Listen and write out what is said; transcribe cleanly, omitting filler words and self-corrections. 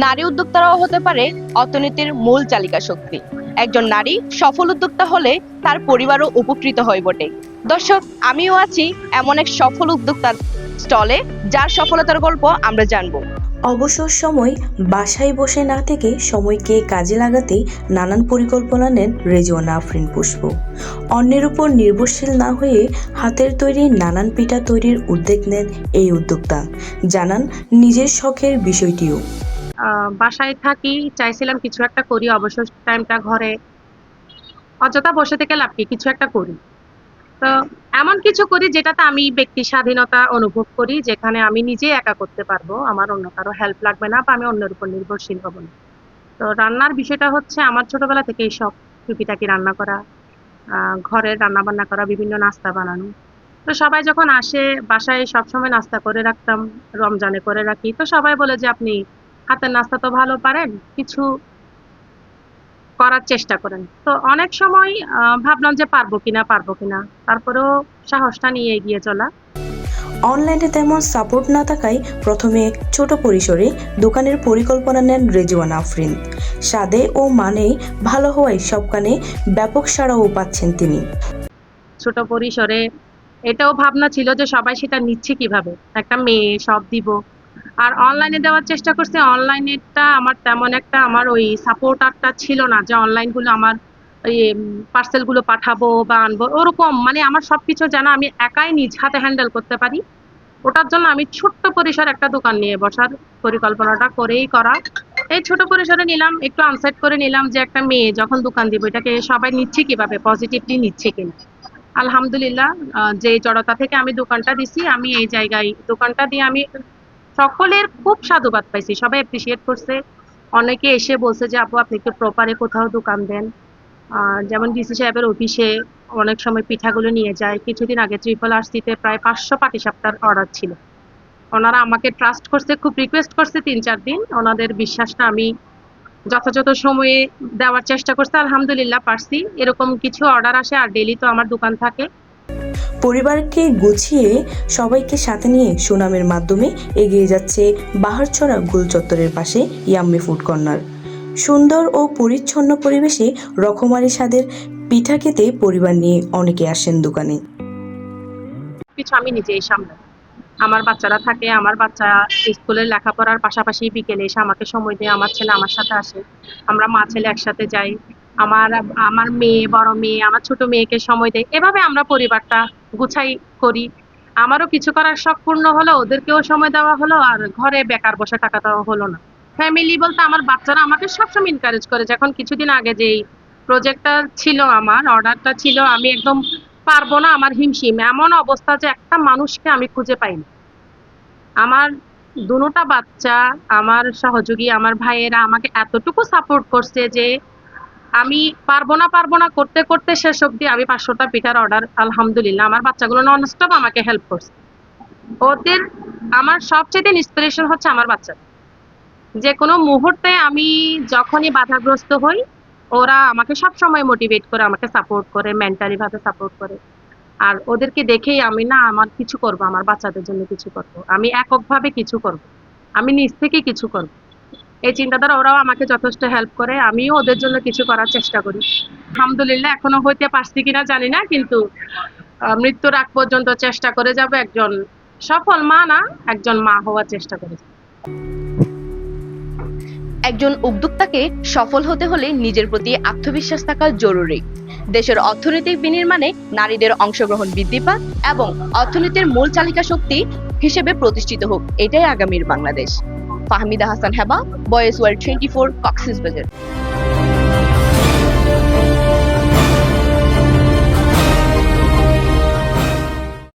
নারী উদ্যোক্তারাও হতে পারে অর্থনীতির মূল চালিকা শক্তি। একজন নারী সফল উদ্যোক্তা হলে তার পরিবারও উপকৃত হয় বটে। দর্শক, আমিও আছি এমন এক সফল উদ্যোক্তার স্টলে, যার সফলতার গল্প আমরা জানবো। অবসর সময় বাসায় বসে না থেকে সময়কে কাজে লাগাতে নানান পরিকল্পনা নেন রেজওয়ানা আফরিন পুষ্প। অন্যের উপর নির্ভরশীল না হয়ে হাতের তৈরি নানান পিঠা তৈরির উদ্যোগ নেন এই উদ্যোক্তা। জানান নিজের শখের বিষয়টিও। বাসায় থাকি, চাইছিলাম কিছু একটা করি, অবসর টাইমটা ঘরে অযথা বসে থেকে লাভ কি, কিছু একটা করি। তো এমন কিছু করি যেটাতে আমি ব্যক্তি স্বাধীনতা অনুভব করি, যেখানে আমি নিজে একা করতে পারবো, আমার অন্য কারো হেল্প লাগবে না বা আমি অন্যের উপর নির্ভরশীল হব না। তো রান্নার বিষয়টা হচ্ছে আমার ছোটবেলা থেকেই শখ, টুকিটাকি রান্না করা, ঘরের রান্না বান্না করা, বিভিন্ন নাস্তা বানানো। তো সবাই যখন আসে বাসায় সবসময় নাস্তা করে রাখতাম, রমজানে করে রাখি। তো সবাই বলে যে আপনি হাতের নাস্তা তো ভালো পারেন, কিছু করার চেষ্টা করেন। তো অনেক সময় ভাবলাম যে পারবো কিনা, তারপরেও সাহসটা নিয়ে এগিয়ে চলা। অনলাইনে তেমন সাপোর্ট না থাকায় প্রথমে ছোট পরিসরে দোকানের পরিকল্পনা নেন রেজওয়ানা আফরিন। স্বাদে ও মানে ভালো হওয়ায় সবখানে ব্যাপক সাড়াও পাচ্ছেন তিনি। ছোট পরিসরে এটাও ভাবনা ছিল যে সবাই সেটা নিচ্ছে কিভাবে, একটা মেয়ে সব দিব। আর অনলাইনে দেওয়ার চেষ্টা করছি, অনলাইনেরটা আমার তেমন একটা আমার ওই সাপোর্টারটা ছিল না, যে অনলাইনগুলো আমার ওই পার্সেলগুলো পাঠাবো বা আনবো ওরকম, মানে আমার সবকিছু যেন আমি একাই নিজ হাতে হ্যান্ডেল করতে পারি। ওটার জন্য আমি ছোট্ট পরিসর একটা দোকান নিয়ে বসার পরিকল্পনাটা করা। এই ছোট পরিসরে নিলাম, একটু আনসেট করে নিলাম যে একটা মেয়ে যখন দোকান দিব এটাকে সবাই নিচ্ছে কিভাবে, পজিটিভলি নিচ্ছে কিনা। আলহামদুলিল্লাহ, যে জড়তা থেকে আমি দোকানটা দিছি, আমি এই জায়গায় দোকানটা দিয়ে আমি সকলের খুব সাধুবাদ পাইছি, সবাই অ্যাপ্রিসিয়েট করছে। অনেকে এসে বলছে যে আপু আপনি একটু প্রপারে কোথাও দোকান দেন। যেমন ডিসি সাহেবের অফিসে অনেক সময় পিঠাগুলো নিয়ে যায়। কিছুদিন আগে RRRC-তে প্রায় 500 পাটিসাপটার অর্ডার ছিল। ওনারা আমাকে ট্রাস্ট করছে, খুব রিকোয়েস্ট করছে 3-4 দিন। ওনাদের বিশ্বাসটা আমি যথাযথ সময়ে দেওয়ার চেষ্টা করছি, আলহামদুলিল্লাহ পারছি। এরকম কিছু অর্ডার আসে, আর ডেইলি তো আমার দোকান থাকে। পরিবারকে গুছিয়ে সবাইকে সাথে নিয়ে সুনামের মাধ্যমে এগিয়ে যাচ্ছে বাহারছড়া গোল চত্বরের পাশে ইয়াম্মি ফুড কর্নার। সুন্দর ও পরিচ্ছন্ন পরিবেশে রকমারি স্বাদের পিঠা খেতে পরিবার নিয়ে অনেকে আসেন দোকানে। কিছু আমি নিজেই সামলাই। আমার বাচ্চারা থাকে, আমার বাচ্চা স্কুলের লেখাপড়ার পাশাপাশি বিকেলে এসে আমাকে সময় দেয়, আমার ছেলে আমার সাথে আসে, আমরা মা ছেলে একসাথে যাই। আমার আমার মেয়ে, বড় মেয়ে আমার ছোট মেয়েকে সময় দেয়, এভাবে আমরা পরিবারটা গুছাই করি। আমারও কিছু করার শখ পূর্ণ হলো, ওদেরকেও সময় দেওয়া হলো, আর ঘরে বেকার বসে টাকা দেওয়া হলো না। ফ্যামিলি বলতে আমার বাচ্চারা আমাকে সবসময় এনকারেজ করে। যখন কিছুদিন আগে যেই প্রজেক্টটা ছিল, আমার অর্ডারটা ছিল, আমি একদম পারবো না, আমার হিমশিম এমন অবস্থা যে একটা মানুষকে আমি খুঁজে পাইনি। আমার দুটোটা বাচ্চা, আমার সহযোগী, আমার ভাইয়েরা আমাকে এতটুকু সাপোর্ট করছে যে আমি পারবো না করতে করতে শেষ অবধি আমি 500টা পিঠার অর্ডার, আলহামদুলিল্লাহ আমার বাচ্চাগুলো ননস্টপ আমাকে হেল্প করছে। ওদের আমার সবচেয়ে ইন্সপিরেশন হচ্ছে আমার বাচ্চা। যে কোনো মুহূর্তে আমি যখনই বাধাগ্রস্ত হই, ওরা আমাকে সব সময় মোটিভেট করে, আমাকে সাপোর্ট করে, মেন্টালি ভাবে সাপোর্ট করে। আর ওদেরকে দেখেই আমি না আমার কিছু করব, আমার বাচ্চাদের জন্য কিছু করব, আমি এককভাবে কিছু করব, আমি নিজ থেকে কিছু করব, এই চিন্তাধারা ওরাও আমাকে যথেষ্ট হেল্প করে। আমিও ওদের জন্য কিছু করার চেষ্টা করি। আলহামদুলিল্লাহ এখনো হইতে পারছি কিনা জানি না, কিন্তু মৃত্যুর আগ পর্যন্ত চেষ্টা করে যাব, একজন সফল মা না, একজন মা হওয়ার চেষ্টা করে যাব। একজন উদ্যোক্তাকে সফল হতে হলে নিজের প্রতি আত্মবিশ্বাস থাকা জরুরি। দেশের অর্থনৈতিক বিনির্মাণে নারীদের অংশগ্রহণ বৃদ্ধি পাক এবং অর্থনীতির মূল চালিকা শক্তি হিসেবে প্রতিষ্ঠিত হোক, এটাই আগামীর বাংলাদেশ। Fahmida Hasan Heba, voice world 24, Cox's Bazar.